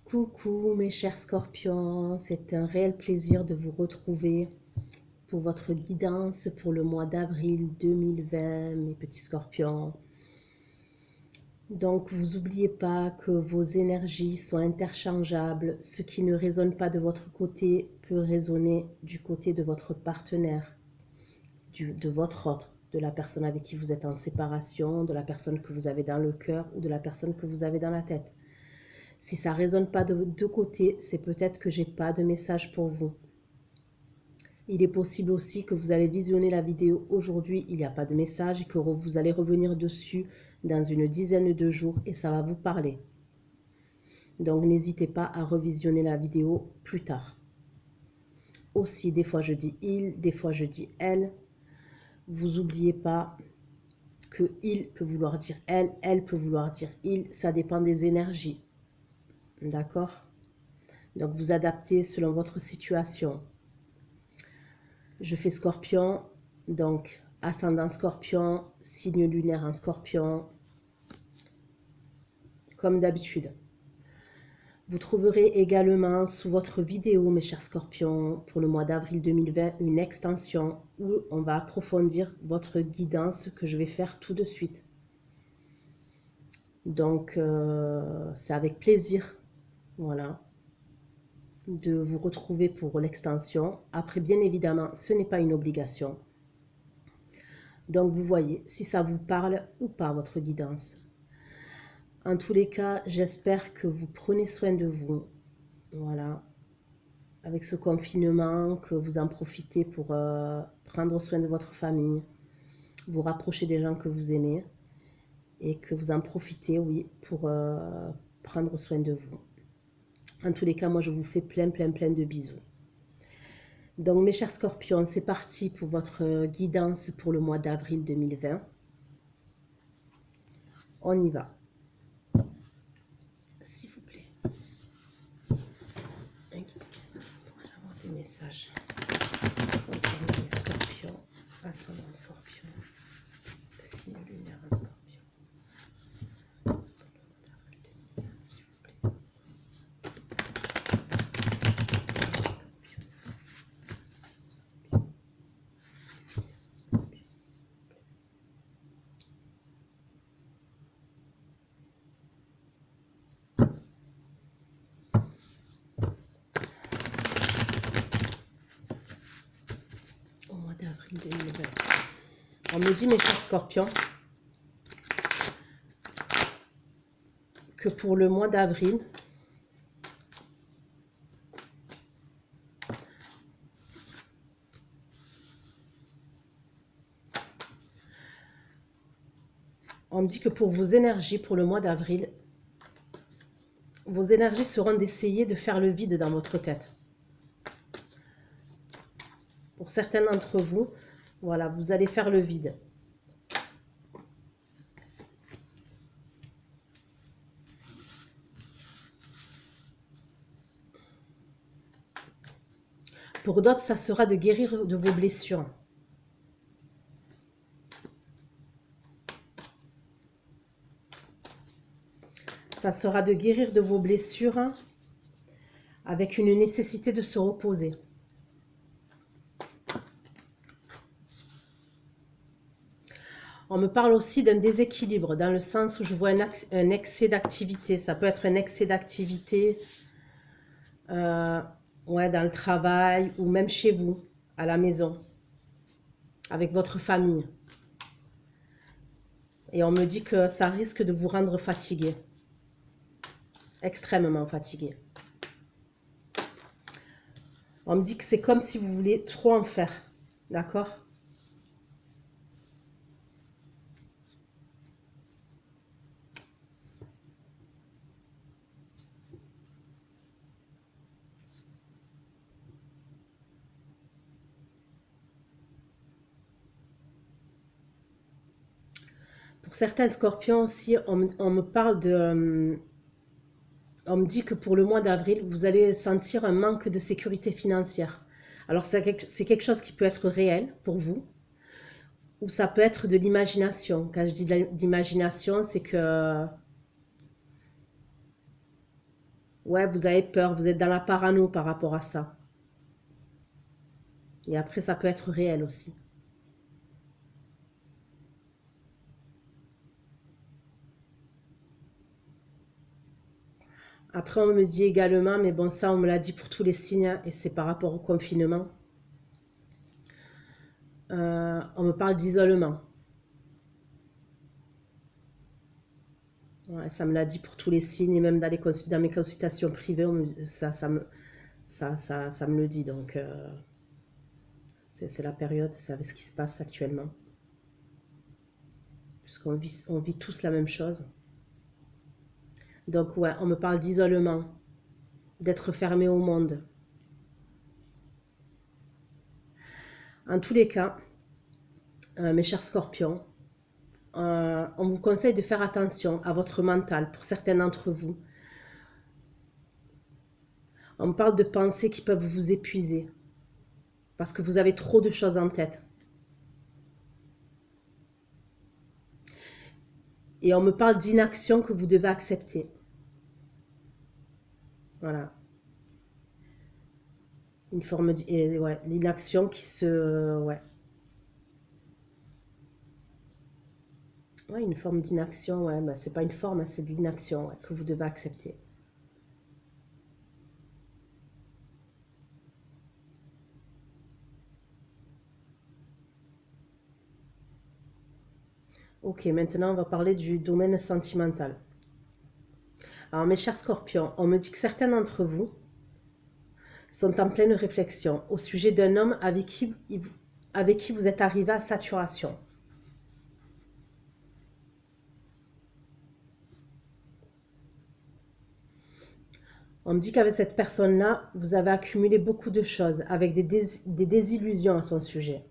Coucou mes chers scorpions, c'est un réel plaisir de vous retrouver pour votre guidance pour le mois d'avril 2020, mes petits scorpions. Donc vous n'oubliez pas que vos énergies sont interchangeables. Ce qui ne résonne pas de votre côté peut résonner du côté de votre partenaire, de votre autre, de la personne avec qui vous êtes en séparation, de la personne que vous avez dans le cœur ou de la personne que vous avez dans la tête. Si ça ne résonne pas de deux côtés, c'est peut-être que je n'ai pas de message pour vous. Il est possible aussi que vous allez visionner la vidéo aujourd'hui, il n'y a pas de message et que vous allez revenir dessus dans une dizaine de jours et ça va vous parler. Donc n'hésitez pas à revisionner la vidéo plus tard. Aussi, des fois je dis il, des fois je dis elle. Vous n'oubliez pas que il peut vouloir dire elle peut vouloir dire il, ça dépend des énergies. D'accord? Donc vous adaptez selon votre situation. Je fais scorpion, donc ascendant scorpion, signe lunaire en scorpion, comme d'habitude. Vous trouverez également sous votre vidéo, mes chers scorpions, pour le mois d'avril 2020, une extension où on va approfondir votre guidance que je vais faire tout de suite. Donc, c'est avec plaisir, voilà, de vous retrouver pour l'extension. Après, bien évidemment, ce n'est pas une obligation. Donc, vous voyez si ça vous parle ou pas, votre guidance. En tous les cas, j'espère que vous prenez soin de vous. Voilà. Avec ce confinement, que vous en profitez pour prendre soin de votre famille, vous rapprocher des gens que vous aimez et que vous en profitez, oui, pour prendre soin de vous. En tous les cas, moi, je vous fais plein de bisous. Donc, mes chers scorpions, c'est parti pour votre guidance pour le mois d'avril 2020. On y va. S'il vous plaît. Pourrais avoir des messages concernant les scorpions, ascendant scorpion, signe lunaire en scorpion. S'il vous plaît. D'avril 2020. On me dit, mes chers scorpions, que pour le mois d'avril, on me dit que pour vos énergies, pour le mois d'avril, vos énergies seront d'essayer de faire le vide dans votre tête. Pour certains d'entre vous, voilà, vous allez faire le vide. Pour d'autres, ça sera de guérir de vos blessures. Ça sera de guérir de vos blessures avec une nécessité de se reposer. On me parle aussi d'un déséquilibre, dans le sens où je vois un excès d'activité. Ça peut être un excès d'activité ouais, dans le travail ou même chez vous, à la maison, avec votre famille. Et on me dit que ça risque de vous rendre fatigué, extrêmement fatigué. On me dit que c'est comme si vous voulez trop en faire, d'accord ? Pour certains scorpions aussi, on me parle de... on me dit que pour le mois d'avril, vous allez sentir un manque de sécurité financière. Alors, c'est quelque chose qui peut être réel pour vous, ou ça peut être de l'imagination. Quand je dis d'imagination, c'est que... Ouais, vous avez peur, vous êtes dans la parano par rapport à ça. Et après, ça peut être réel aussi. Après, on me dit également, mais bon, ça, on me l'a dit pour tous les signes, et c'est par rapport au confinement. On me parle d'isolement. Ouais, ça me l'a dit pour tous les signes, et même dans mes consultations privées, ça me le dit. Donc, c'est la période, c'est ce qui se passe actuellement. Puisqu'on vit tous la même chose. Donc, ouais, on me parle d'isolement, d'être fermé au monde. En tous les cas, mes chers scorpions, on vous conseille de faire attention à votre mental pour certains d'entre vous. On parle de pensées qui peuvent vous épuiser parce que vous avez trop de choses en tête. Et on me parle d'inaction que vous devez accepter. Voilà. Une forme l'inaction qui se... Ouais. Ouais, une forme d'inaction, ouais, bah, c'est pas une forme, hein, c'est de l'inaction, ouais, que vous devez accepter. Ok, maintenant on va parler du domaine sentimental. Alors mes chers scorpions, on me dit que certains d'entre vous sont en pleine réflexion au sujet d'un homme avec qui vous êtes arrivé à saturation. On me dit qu'avec cette personne-là, vous avez accumulé beaucoup de choses, avec des désillusions à son sujet.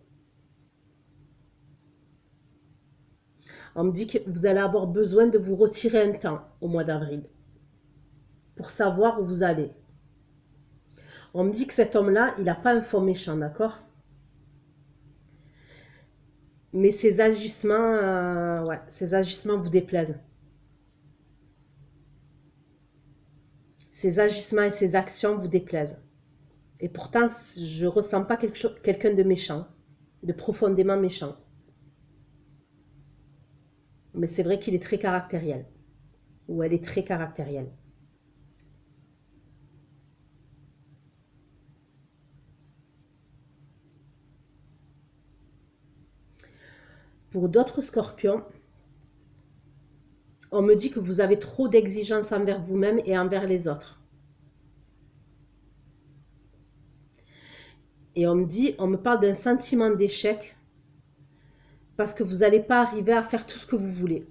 On me dit que vous allez avoir besoin de vous retirer un temps au mois d'avril pour savoir où vous allez. On me dit que cet homme-là, il n'a pas un fond méchant, d'accord? Mais ses agissements vous déplaisent. Ses agissements et ses actions vous déplaisent. Et pourtant, je ne ressens pas quelqu'un de méchant, de profondément méchant. Mais c'est vrai qu'il est très caractériel. Ou elle est très caractérielle. Pour d'autres scorpions, on me dit que vous avez trop d'exigences envers vous-même et envers les autres. Et on me parle d'un sentiment d'échec parce que vous n'allez pas arriver à faire tout ce que vous voulez.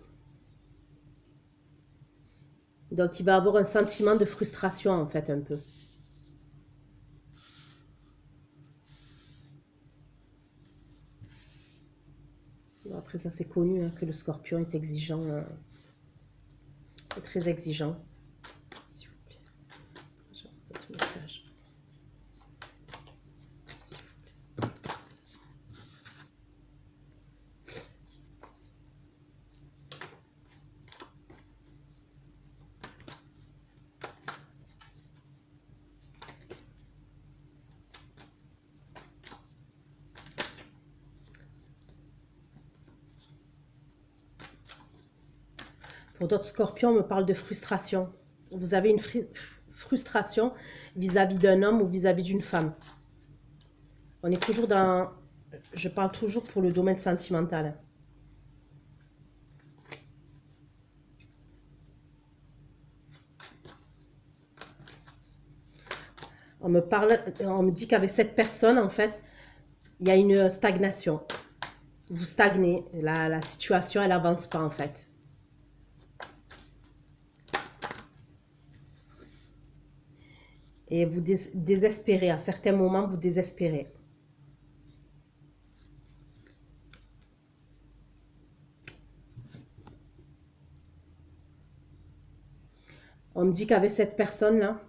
Donc il va y avoir un sentiment de frustration en fait un peu. Après ça c'est connu hein, que le scorpion est exigeant, est très exigeant. S'il vous plaît, j'ai un message. Pour d'autres scorpions, on me parle de frustration. Vous avez une frustration vis-à-vis d'un homme ou vis-à-vis d'une femme. On est toujours dans... Je parle toujours pour le domaine sentimental. On me dit qu'avec cette personne, en fait, il y a une stagnation. Vous stagnez. La situation, elle n'avance pas, en fait. Et vous désespérez. À certains moments, vous désespérez. On me dit qu'avec cette personne-là,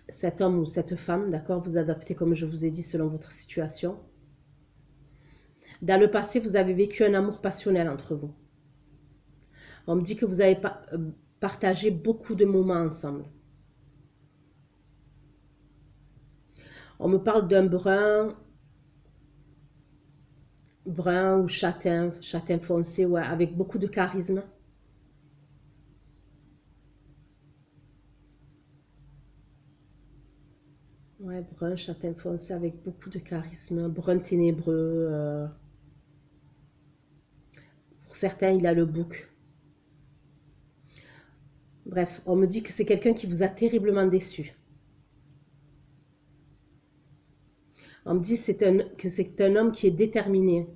cet homme ou cette femme, d'accord, vous adaptez comme je vous ai dit selon votre situation. Dans le passé, vous avez vécu un amour passionnel entre vous. On me dit que vous avez partagé beaucoup de moments ensemble. On me parle d'un brun ou châtain foncé, ouais, avec beaucoup de charisme. Ouais, brun, châtain foncé avec beaucoup de charisme, brun ténébreux. Pour certains, il a le bouc. Bref, on me dit que c'est quelqu'un qui vous a terriblement déçu. On me dit que c'est un homme qui est déterminé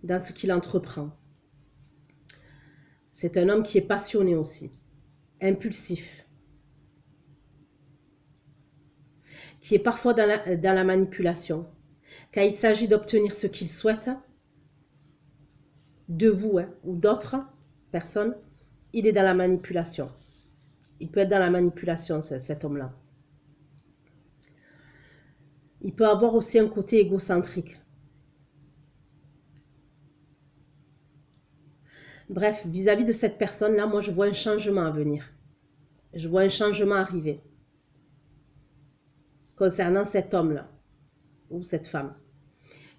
dans ce qu'il entreprend. C'est un homme qui est passionné aussi, impulsif, qui est parfois dans la manipulation. Quand il s'agit d'obtenir ce qu'il souhaite, de vous ou d'autres personnes, il est dans la manipulation. Il peut être dans la manipulation, cet homme-là. Il peut avoir aussi un côté égocentrique. Bref, vis-à-vis de cette personne-là, moi, je vois un changement à venir. Je vois un changement arriver concernant cet homme-là ou cette femme.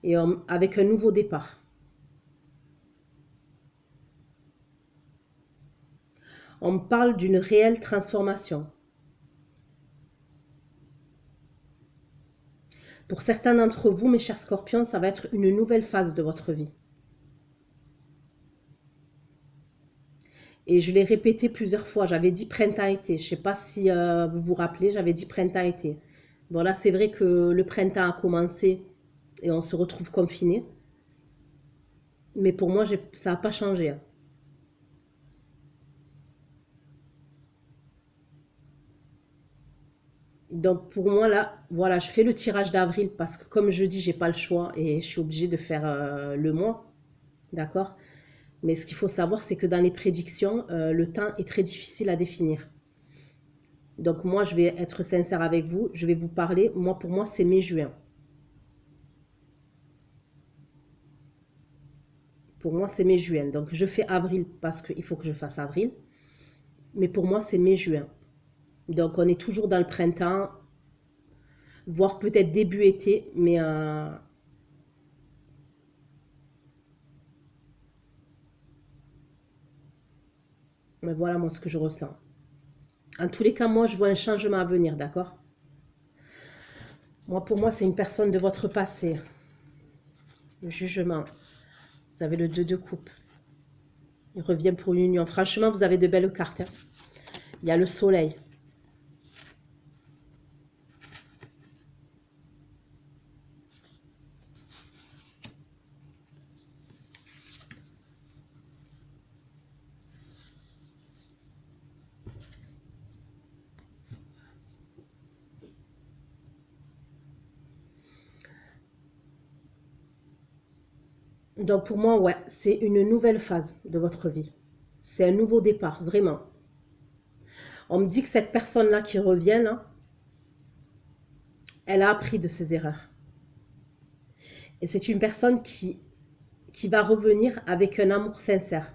Et avec un nouveau départ. On me parle d'une réelle transformation. Pour certains d'entre vous, mes chers scorpions, ça va être une nouvelle phase de votre vie. Et je l'ai répété plusieurs fois, j'avais dit printemps-été. Je ne sais pas si vous vous rappelez, j'avais dit printemps-été. Bon là, c'est vrai que le printemps a commencé et on se retrouve confiné. Mais pour moi, ça n'a pas changé. Donc pour moi là, voilà, je fais le tirage d'avril parce que comme je dis, j'ai pas le choix et je suis obligée de faire le mois, d'accord? Mais ce qu'il faut savoir, c'est que dans les prédictions, le temps est très difficile à définir. Donc moi, je vais être sincère avec vous, je vais vous parler, pour moi, c'est mai-juin. Pour moi, c'est mai-juin. Donc je fais avril parce qu'il faut que je fasse avril. Mais pour moi, c'est mai-juin. Donc on est toujours dans le printemps, voire peut-être début été, mais voilà moi ce que je ressens. En tous les cas, moi je vois un changement à venir, d'accord? Pour moi, c'est une personne de votre passé. Le jugement. Vous avez le 2 de coupe. Il revient pour une union. Franchement, vous avez de belles cartes. Hein. Il y a le soleil. Donc pour moi, ouais, c'est une nouvelle phase de votre vie. C'est un nouveau départ, vraiment. On me dit que cette personne-là qui revient, là, elle a appris de ses erreurs. Et c'est une personne qui va revenir avec un amour sincère.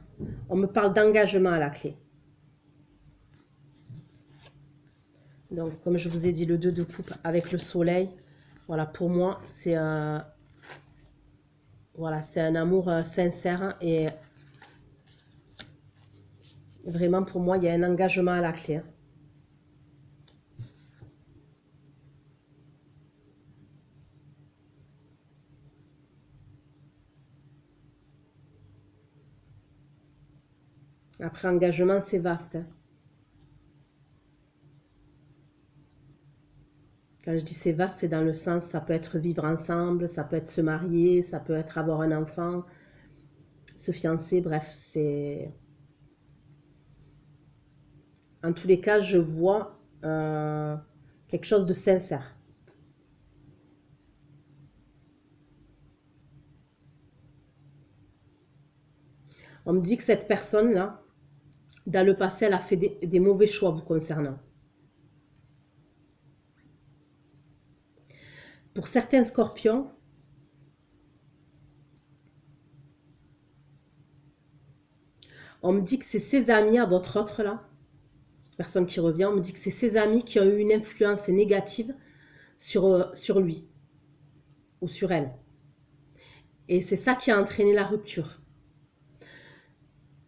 On me parle d'engagement à la clé. Donc, comme je vous ai dit, le 2 de coupe avec le soleil, voilà, pour moi, c'est un amour sincère et vraiment, pour moi, il y a un engagement à la clé. Après, engagement, c'est vaste. Quand je dis c'est vaste, c'est dans le sens, ça peut être vivre ensemble, ça peut être se marier, ça peut être avoir un enfant, se fiancer, bref, c'est... En tous les cas, je vois quelque chose de sincère. On me dit que cette personne-là, dans le passé, elle a fait des mauvais choix vous concernant. Pour certains scorpions, on me dit que c'est ses amis à votre autre là, cette personne qui revient, on me dit que c'est ses amis qui ont eu une influence négative sur lui. ou sur elle. Et c'est ça qui a entraîné la rupture.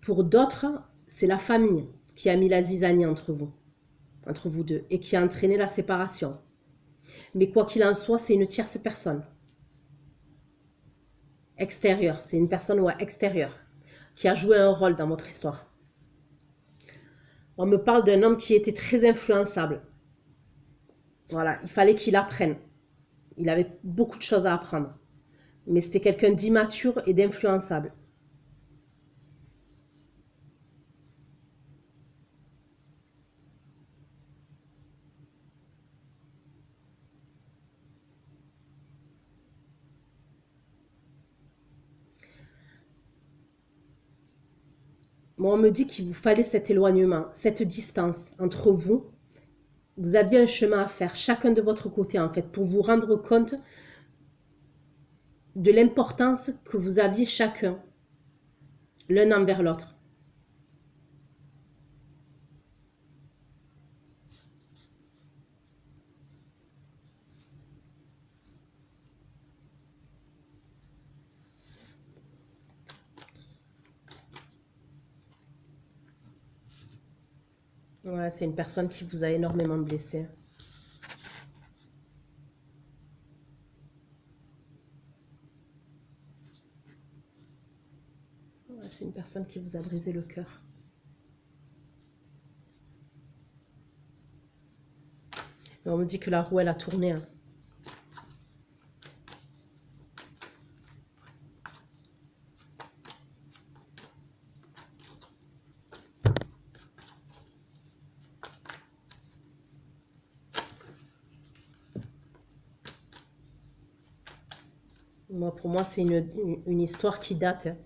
Pour d'autres, c'est la famille qui a mis la zizanie entre vous deux, et qui a entraîné la séparation. Mais quoi qu'il en soit, c'est une tierce personne. Extérieure, c'est une personne extérieure qui a joué un rôle dans votre histoire. On me parle d'un homme qui était très influençable. Voilà, il fallait qu'il apprenne. Il avait beaucoup de choses à apprendre. Mais c'était quelqu'un d'immature et d'influençable. Moi, on me dit qu'il vous fallait cet éloignement, cette distance entre vous. Vous aviez un chemin à faire, chacun de votre côté, en fait, pour vous rendre compte de l'importance que vous aviez chacun, l'un envers l'autre. Ouais, c'est une personne qui vous a énormément blessé. Ouais, c'est une personne qui vous a brisé le cœur. Et on me dit que la roue, elle a tourné. Hein. Moi, pour moi, c'est une histoire qui date. Hein.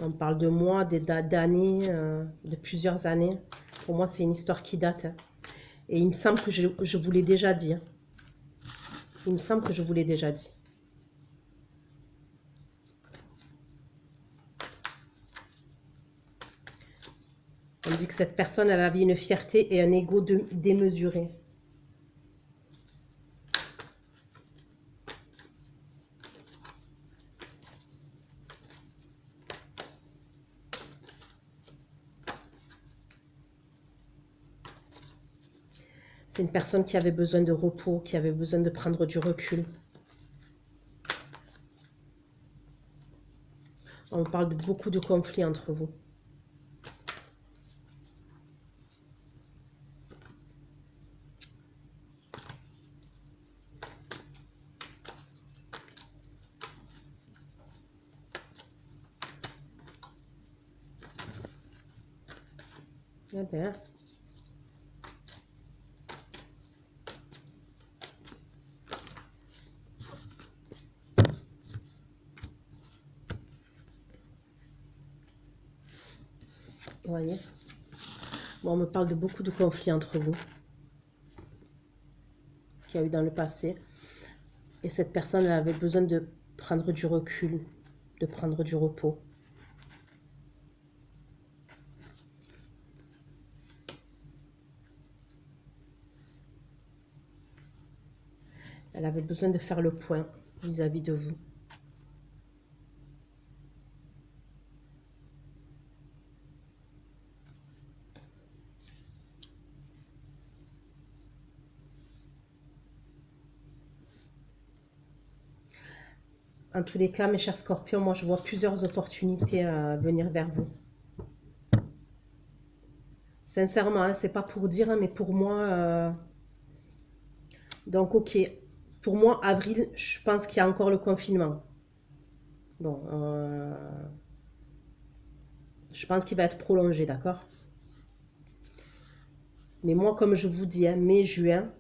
On parle de mois, d'années, de plusieurs années. Pour moi, c'est une histoire qui date. Hein. Et il me semble que je vous l'ai déjà dit. Hein. Il me semble que je vous l'ai déjà dit. On dit que cette personne, elle avait une fierté et un ego démesuré. C'est une personne qui avait besoin de repos, qui avait besoin de prendre du recul. On parle de beaucoup de conflits entre vous. Eh bien. Vous voyez, bon, on me parle de beaucoup de conflits entre vous qu'il y a eu dans le passé. Et cette personne, elle avait besoin de prendre du recul, de prendre du repos. Elle avait besoin de faire le point vis-à-vis de vous. En tous les cas, mes chers scorpions, moi je vois plusieurs opportunités à venir vers vous. Sincèrement, hein, c'est pas pour dire, hein, mais pour moi... Donc ok, pour moi, avril, je pense qu'il y a encore le confinement. Bon, je pense qu'il va être prolongé, d'accord? Mais moi, comme je vous dis, hein, mai, juin,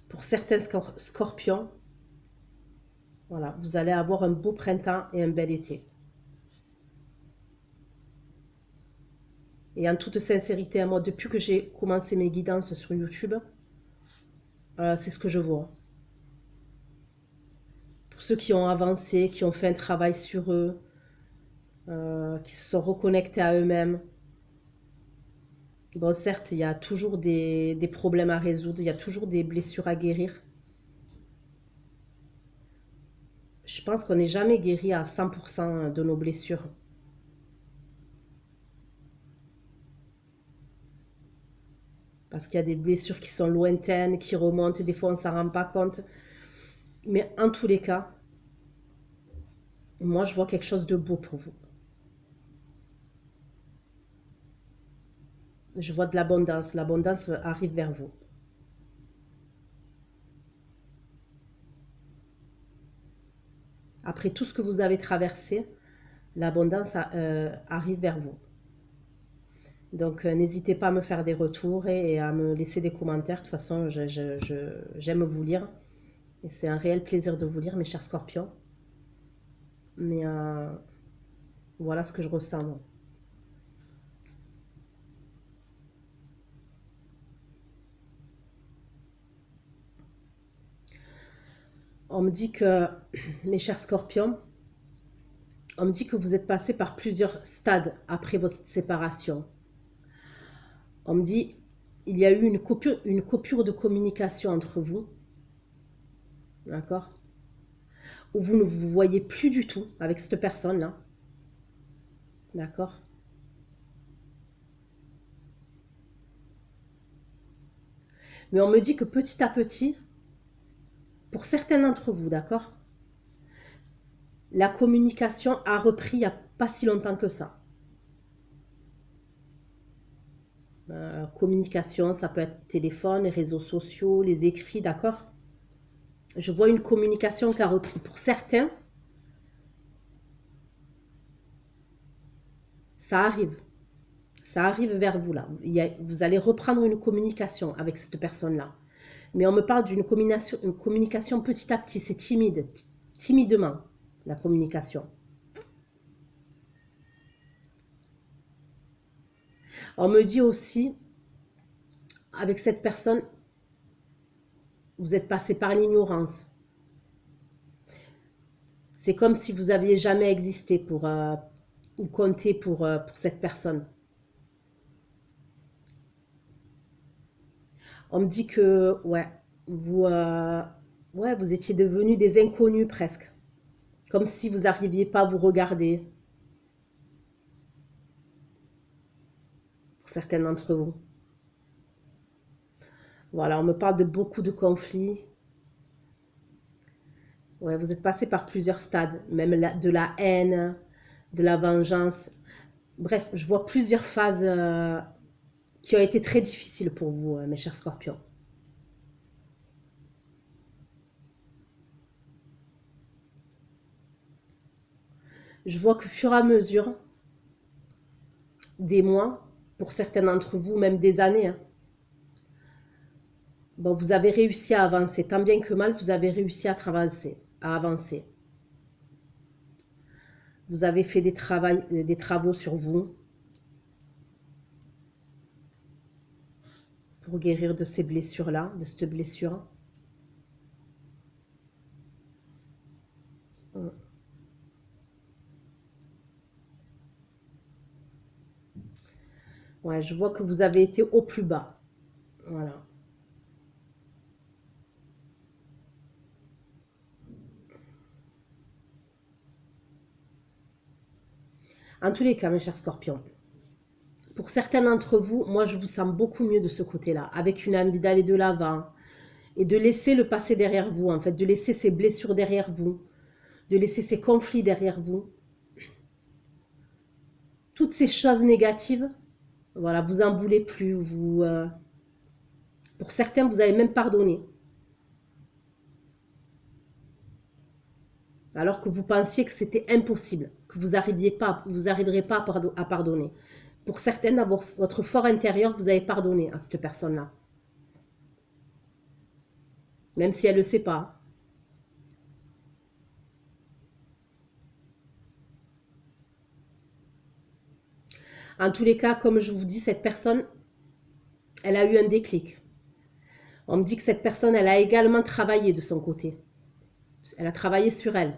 pour certains scorpions, voilà, vous allez avoir un beau printemps et un bel été. Et en toute sincérité, moi, depuis que j'ai commencé mes guidances sur YouTube, c'est ce que je vois. Pour ceux qui ont avancé, qui ont fait un travail sur eux, qui se sont reconnectés à eux-mêmes, Bon, certes, il y a toujours des problèmes à résoudre, il y a toujours des blessures à guérir. Je pense qu'on n'est jamais guéri à 100% de nos blessures. Parce qu'il y a des blessures qui sont lointaines, qui remontent, des fois on ne s'en rend pas compte. Mais en tous les cas, moi je vois quelque chose de beau pour vous. Je vois de l'abondance arrive vers vous. Après tout ce que vous avez traversé, l'abondance arrive vers vous. Donc n'hésitez pas à me faire des retours et à me laisser des commentaires. De toute façon, j'aime vous lire. Et c'est un réel plaisir de vous lire, mes chers scorpions. Mais voilà ce que je ressens, moi. On me dit que, mes chers scorpions, on me dit que vous êtes passé par plusieurs stades après votre séparation. On me dit il y a eu une coupure de communication entre vous. D'accord? Où vous ne vous voyez plus du tout avec cette personne-là. D'accord? Mais on me dit que petit à petit, pour certains d'entre vous, d'accord, la communication a repris il n'y a pas si longtemps que ça. Communication, ça peut être téléphone, les réseaux sociaux, les écrits, d'accord? Je vois une communication qui a repris. Pour certains, ça arrive. Ça arrive vers vous là. Vous allez reprendre une communication avec cette personne-là. Mais on me parle d'une communication petit à petit. C'est timide, timidement, la communication. On me dit aussi, avec cette personne, vous êtes passé par l'ignorance. C'est comme si vous n'aviez jamais existé ou compté pour cette personne. On me dit que, ouais, vous étiez devenus des inconnus presque. Comme si vous n'arriviez pas à vous regarder. Pour certains d'entre vous. Voilà, on me parle de beaucoup de conflits. Ouais, vous êtes passé par plusieurs stades, même de la haine, de la vengeance. Bref, je vois plusieurs phases qui ont été très difficiles pour vous, mes chers scorpions. Je vois que fur et à mesure des mois, pour certains d'entre vous, même des années, hein, bon, vous avez réussi à avancer. Tant bien que mal, vous avez réussi à avancer. Vous avez fait des travaux sur vous pour guérir de ces blessures-là, de cette blessure. Ouais, je vois que vous avez été au plus bas. Voilà. En tous les cas, mes chers scorpions, pour certains d'entre vous, moi je vous sens beaucoup mieux de ce côté-là, avec une envie d'aller de l'avant et de laisser le passé derrière vous, en fait, de laisser ces blessures derrière vous, de laisser ces conflits derrière vous. Toutes ces choses négatives, voilà, vous en voulez plus. Pour certains, vous avez même pardonné. Alors que vous pensiez que c'était impossible, que vous n'arriverez pas à pardonner. Pour certains, dans votre fort intérieur, vous avez pardonné à cette personne-là. Même si elle ne le sait pas. En tous les cas, comme je vous dis, cette personne, elle a eu un déclic. On me dit que cette personne, elle a également travaillé de son côté. Elle a travaillé sur elle.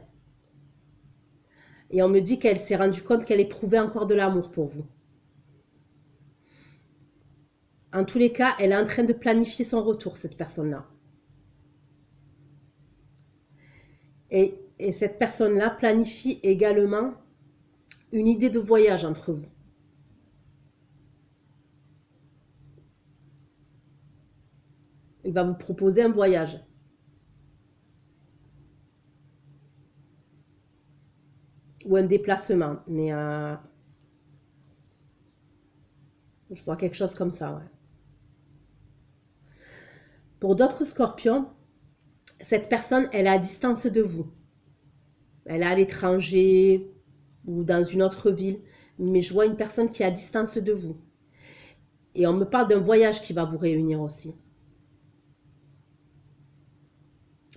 Et on me dit qu'elle s'est rendue compte qu'elle éprouvait encore de l'amour pour vous. En tous les cas, elle est en train de planifier son retour, cette personne-là. Et cette personne-là planifie également une idée de voyage entre vous. Il va vous proposer un voyage. Ou un déplacement. Mais je vois quelque chose comme ça, ouais. Pour d'autres scorpions, cette personne, elle est à distance de vous. Elle est à l'étranger ou dans une autre ville. Mais je vois une personne qui est à distance de vous. Et on me parle d'un voyage qui va vous réunir aussi.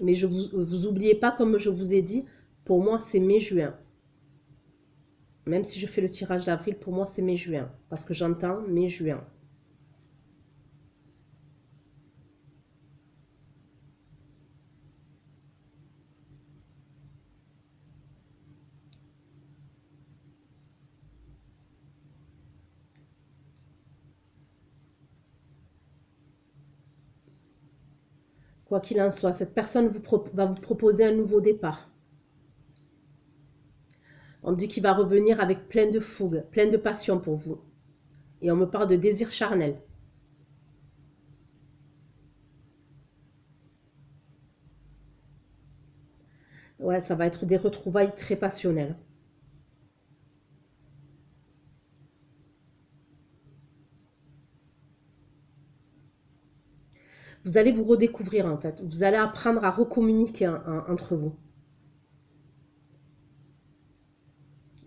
Mais vous oubliez pas, comme je vous ai dit, pour moi c'est mai-juin. Même si je fais le tirage d'avril, pour moi c'est mai-juin. Parce que j'entends mai-juin. Quoi qu'il en soit, cette personne va vous proposer un nouveau départ. On me dit qu'il va revenir avec plein de fougue, plein de passion pour vous. Et on me parle de désir charnel. Ouais, ça va être des retrouvailles très passionnelles. Vous allez vous redécouvrir en fait. Vous allez apprendre à recommuniquer entre vous.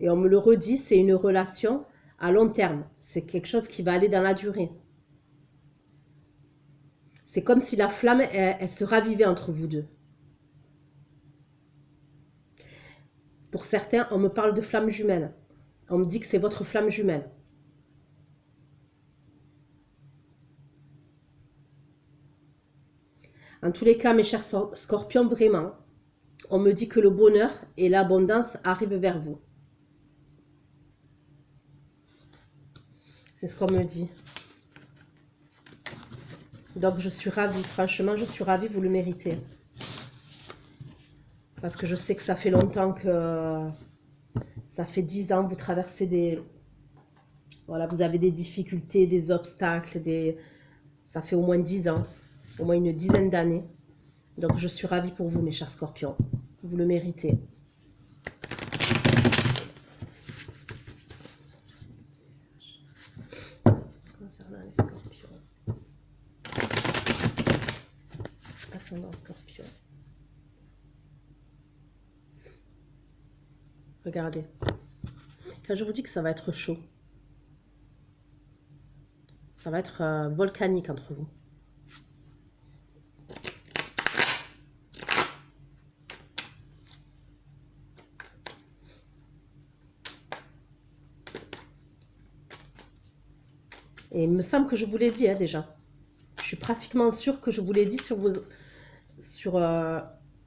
Et on me le redit, c'est une relation à long terme. C'est quelque chose qui va aller dans la durée. C'est comme si la flamme, elle se ravivait entre vous deux. Pour certains, on me parle de flamme jumelle. On me dit que c'est votre flamme jumelle. En tous les cas, mes chers scorpions, vraiment, on me dit que le bonheur et l'abondance arrivent vers vous. C'est ce qu'on me dit. Donc je suis ravie, franchement, je suis ravie, vous le méritez. Parce que je sais que ça fait longtemps que... Ça fait 10 ans que vous traversez des... Voilà, vous avez des difficultés, des obstacles, ça fait au moins 10 ans, au moins une dizaine d'années. Donc je suis ravie pour vous, mes chers scorpions. Vous le méritez. Concernant les scorpions. Ascendant scorpion. Regardez. Quand je vous dis que ça va être chaud, ça va être volcanique entre vous. Et il me semble que je vous l'ai dit déjà. Je suis pratiquement sûre que je vous l'ai dit sur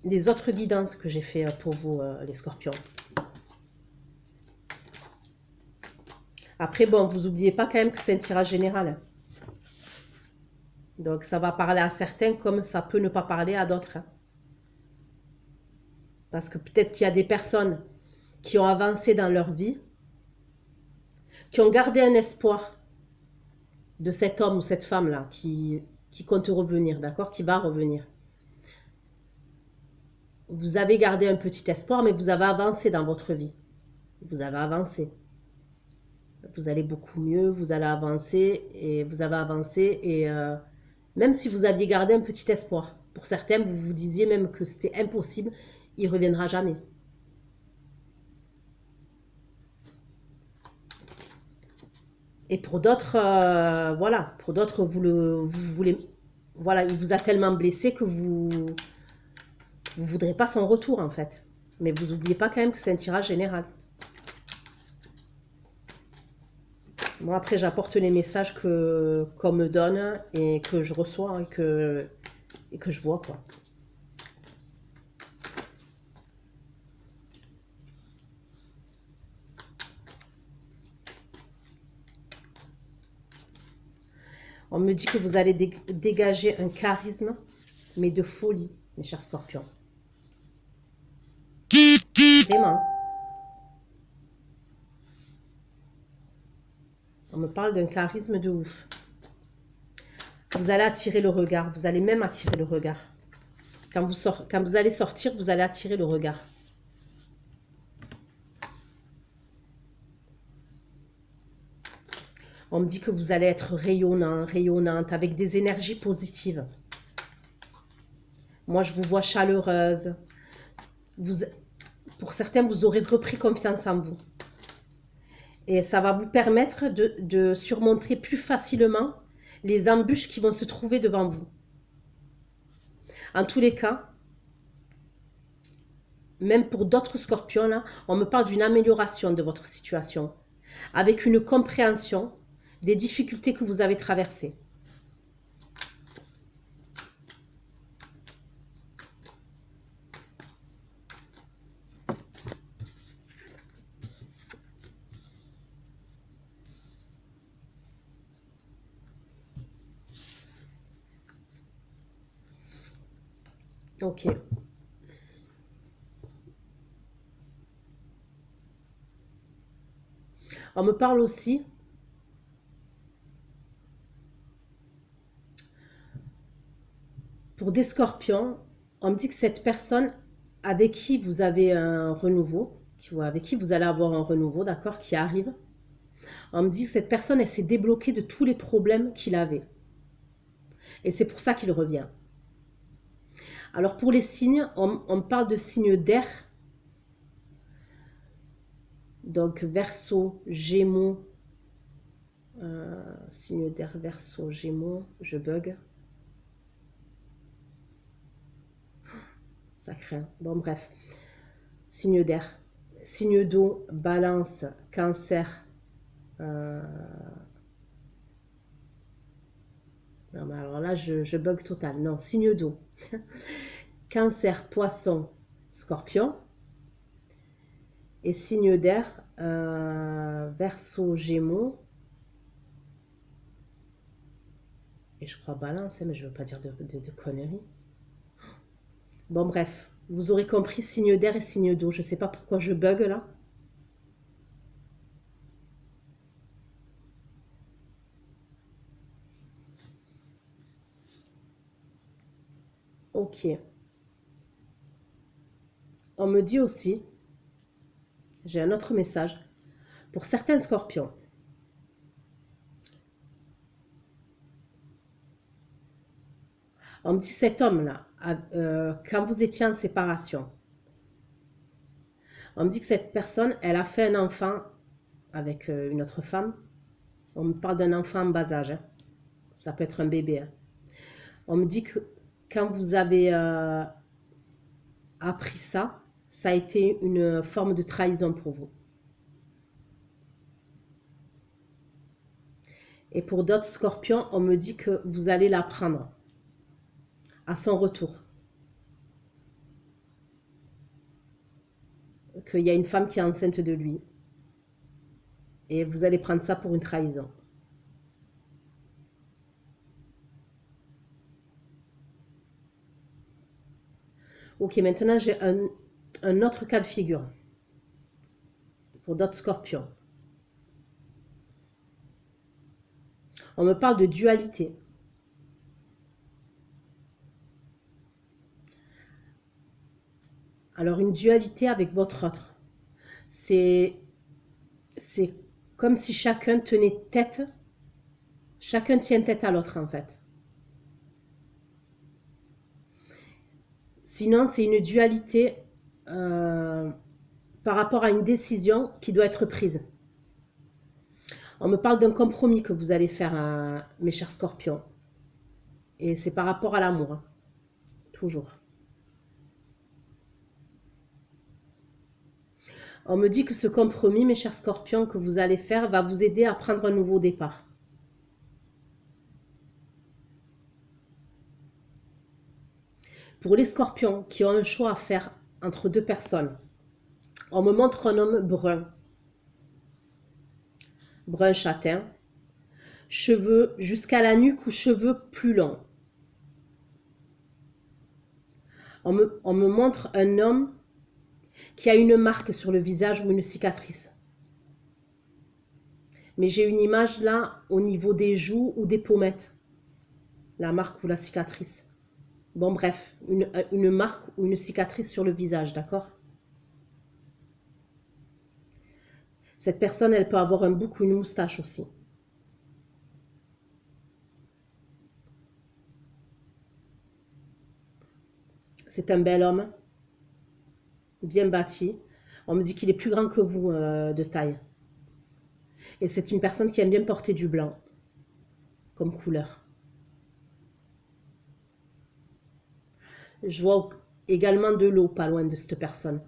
les autres guidances que j'ai fait pour vous, les scorpions. Après, bon, vous n'oubliez pas quand même que c'est un tirage général. Donc, ça va parler à certains comme ça peut ne pas parler à d'autres. Parce que peut-être qu'il y a des personnes qui ont avancé dans leur vie, qui ont gardé un espoir de cet homme ou cette femme-là qui compte revenir, d'accord, qui va revenir. Vous avez gardé un petit espoir, mais vous avez avancé dans votre vie. Vous avez avancé. Vous allez beaucoup mieux, vous allez avancer, et vous avez avancé, et même si vous aviez gardé un petit espoir, pour certains, vous vous disiez même que c'était impossible, il ne reviendra jamais. Et pour d'autres, voilà, pour d'autres, vous voulez, voilà, il vous a tellement blessé que vous voudrez pas son retour en fait. Mais vous n'oubliez pas quand même que c'est un tirage général. Moi après j'apporte les messages qu'on me donne et que je reçois et que je vois quoi. On me dit que vous allez dégager un charisme, mais de folie, mes chers scorpions. Vraiment. On me parle d'un charisme de ouf. Vous allez attirer le regard. Vous allez même attirer le regard. Quand vous allez sortir, vous allez attirer le regard. On me dit que vous allez être rayonnant, rayonnante, avec des énergies positives. Moi, je vous vois chaleureuse. Pour certains, vous aurez repris confiance en vous. Et ça va vous permettre de surmonter plus facilement les embûches qui vont se trouver devant vous. En tous les cas, même pour d'autres scorpions, là, on me parle d'une amélioration de votre situation, avec une compréhension des difficultés que vous avez traversées. Ok. On me parle aussi pour des scorpions. On me dit que cette personne avec qui vous avez un renouveau, avec qui vous allez avoir un renouveau, d'accord, qui arrive, on me dit que cette personne, elle s'est débloquée de tous les problèmes qu'il avait. Et c'est pour ça qu'il revient. Alors pour les signes, on me parle de signes d'air. Donc Verseau, Gémeaux, signe d'air, Verseau, Gémeaux, je bug. Ça craint. Bon bref, signe d'air. Signe d'eau, Balance, Cancer. Non, mais alors là, je bug total. Non, signe d'eau. Cancer, Poisson, Scorpion. Et signe d'air, Verseau, Gémeaux. Et je crois Balance, hein, mais je ne veux pas dire de conneries. Bon, bref, vous aurez compris, signe d'air et signe d'eau. Je ne sais pas pourquoi je bug là. Ok. On me dit aussi, j'ai un autre message, pour certains scorpions. On me dit cet homme-là, quand vous étiez en séparation, on me dit que cette personne, elle a fait un enfant avec une autre femme. On me parle d'un enfant en bas âge. Hein. Ça peut être un bébé. Hein. On me dit que quand vous avez appris ça, ça a été une forme de trahison pour vous. Et pour d'autres scorpions, on me dit que vous allez l'apprendre à son retour. Qu'il y a une femme qui est enceinte de lui. Et vous allez prendre ça pour une trahison. Ok, maintenant j'ai un autre cas de figure. Pour d'autres scorpions. On me parle de dualité. Alors une dualité avec votre autre. C'est comme si chacun tenait tête. Chacun tient tête à l'autre en fait. Sinon, c'est une dualité par rapport à une décision qui doit être prise. On me parle d'un compromis que vous allez faire, mes chers scorpions. Et c'est par rapport à l'amour. Hein. Toujours. On me dit que ce compromis, mes chers scorpions, que vous allez faire, va vous aider à prendre un nouveau départ. Pour les scorpions qui ont un choix à faire entre deux personnes, on me montre un homme brun. Brun châtain. cheveux jusqu'à la nuque ou cheveux plus longs. On me montre un homme qui a une marque sur le visage ou une cicatrice. Mais j'ai une image là au niveau des joues ou des pommettes. La marque ou la cicatrice. Bon bref, une marque ou une cicatrice sur le visage, d'accord? Cette personne, elle peut avoir un bouc ou une moustache aussi. C'est un bel homme, bien bâti. On me dit qu'il est plus grand que vous de taille. Et c'est une personne qui aime bien porter du blanc comme couleur. Je vois également de l'eau pas loin de cette personne.